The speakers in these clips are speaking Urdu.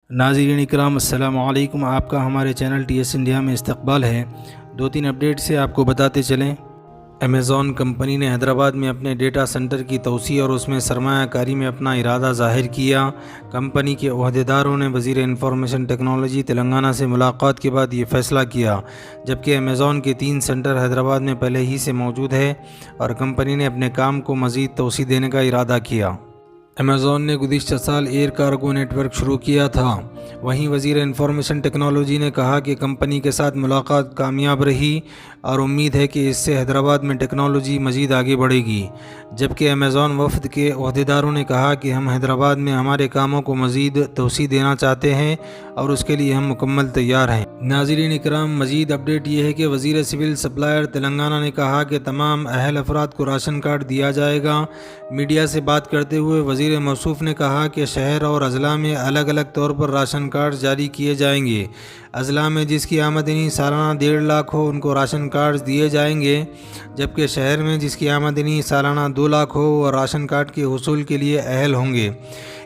ناظرین اکرام السلام علیکم، آپ کا ہمارے چینل ٹی ایس انڈیا میں استقبال ہے۔ 2-3 اپڈیٹ سے آپ کو بتاتے چلیں۔ امیزون کمپنی نے حیدرآباد میں اپنے ڈیٹا سینٹر کی توسیع اور اس میں سرمایہ کاری میں اپنا ارادہ ظاہر کیا۔ کمپنی کے عہدیداروں نے وزیر انفارمیشن ٹیکنالوجی تلنگانہ سے ملاقات کے بعد یہ فیصلہ کیا، جبکہ امیزون کے 3 سینٹر حیدرآباد میں پہلے ہی سے موجود ہے اور کمپنی نے اپنے کام کو مزید توسیع دینے کا ارادہ کیا۔ امیزون نے گزشتہ سال ایئر کارگو نیٹ ورک شروع کیا تھا۔ وہیں وزیر انفارمیشن ٹیکنالوجی نے کہا کہ کمپنی کے ساتھ ملاقات کامیاب رہی اور امید ہے کہ اس سے حیدرآباد میں ٹیکنالوجی مزید آگے بڑھے گی، جبکہ امیزون وفد کے عہدیداروں نے کہا کہ ہم حیدرآباد میں ہمارے کاموں کو مزید توسیع دینا چاہتے ہیں اور اس کے لیے ہم مکمل تیار ہیں۔ ناظرین اکرام، مزید اپڈیٹ یہ ہے کہ وزیر سول سپلائر تلنگانہ نے کہا کہ تمام اہل افراد کو راشن کارڈ دیا جائے گا۔ میڈیا سے بات کرتے ہوئے وزیر موصوف نے کہا کہ شہر اور اضلاع میں الگ الگ طور پر راشن کارڈ جاری کیے جائیں گے۔ اضلاع میں جس کی آمدنی سالانہ 1.5 لاکھ ہو ان کو راشن کارڈ دیے جائیں گے، جبکہ شہر میں جس کی آمدنی سالانہ 2 لاکھ ہو وہ راشن کارڈ کے حصول کے لیے اہل ہوں گے۔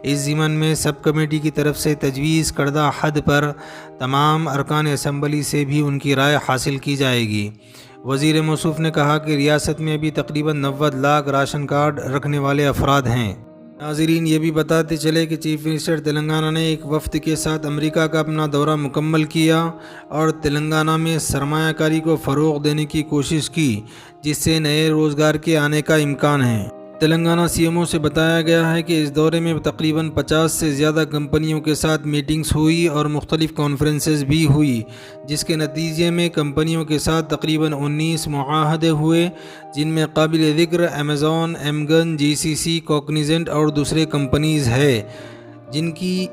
اس ضمن میں سب کمیٹی کی طرف سے تجویز کردہ حد پر تمام ارکان اسمبلی سے بھی ان کی رائے حاصل کی جائے گی۔ وزیر موصوف نے کہا کہ ریاست میں ابھی تقریباً 90 لاکھ راشن کارڈ رکھنے والے افراد ہیں۔ ناظرین، یہ بھی بتاتے چلے کہ چیف منسٹر تلنگانہ نے ایک وفد کے ساتھ امریکہ کا اپنا دورہ مکمل کیا اور تلنگانہ میں سرمایہ کاری کو فروغ دینے کی کوشش کی، جس سے نئے روزگار کے آنے کا امکان ہے۔ تلنگانہ سی ایم او سے بتایا گیا ہے کہ اس دورے میں تقریباً 50 سے زیادہ کمپنیوں کے ساتھ میٹنگز ہوئی اور مختلف کانفرنسز بھی ہوئی، جس کے نتیجے میں کمپنیوں کے ساتھ تقریباً 19 معاہدے ہوئے، جن میں قابل ذکر امیزون، ایمگن، جی سی سی، کوگنیزنٹ اور دوسرے کمپنیز ہے، جن کی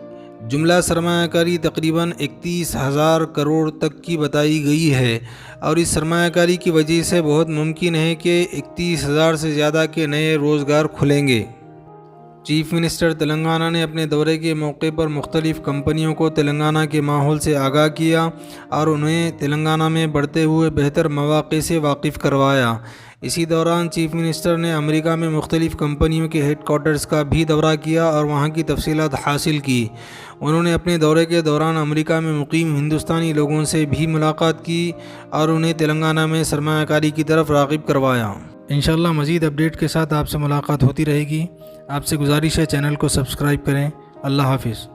جملہ سرمایہ کاری تقریباً 31,000 کروڑ تک کی بتائی گئی ہے، اور اس سرمایہ کاری کی وجہ سے بہت ممکن ہے کہ 31,000 سے زیادہ کے نئے روزگار کھلیں گے۔ چیف منسٹر تلنگانہ نے اپنے دورے کے موقع پر مختلف کمپنیوں کو تلنگانہ کے ماحول سے آگاہ کیا اور انہیں تلنگانہ میں بڑھتے ہوئے بہتر مواقع سے واقف کروایا۔ اسی دوران چیف منسٹر نے امریکہ میں مختلف کمپنیوں کے ہیڈ کوارٹرز کا بھی دورہ کیا اور وہاں کی تفصیلات حاصل کی۔ انہوں نے اپنے دورے کے دوران امریکہ میں مقیم ہندوستانی لوگوں سے بھی ملاقات کی اور انہیں تلنگانہ میں سرمایہ کاری کی طرف راغب کروایا۔ انشاءاللہ مزید اپڈیٹ کے ساتھ آپ سے ملاقات ہوتی رہے گی۔ آپ سے گزارش ہے چینل کو سبسکرائب کریں۔ اللہ حافظ۔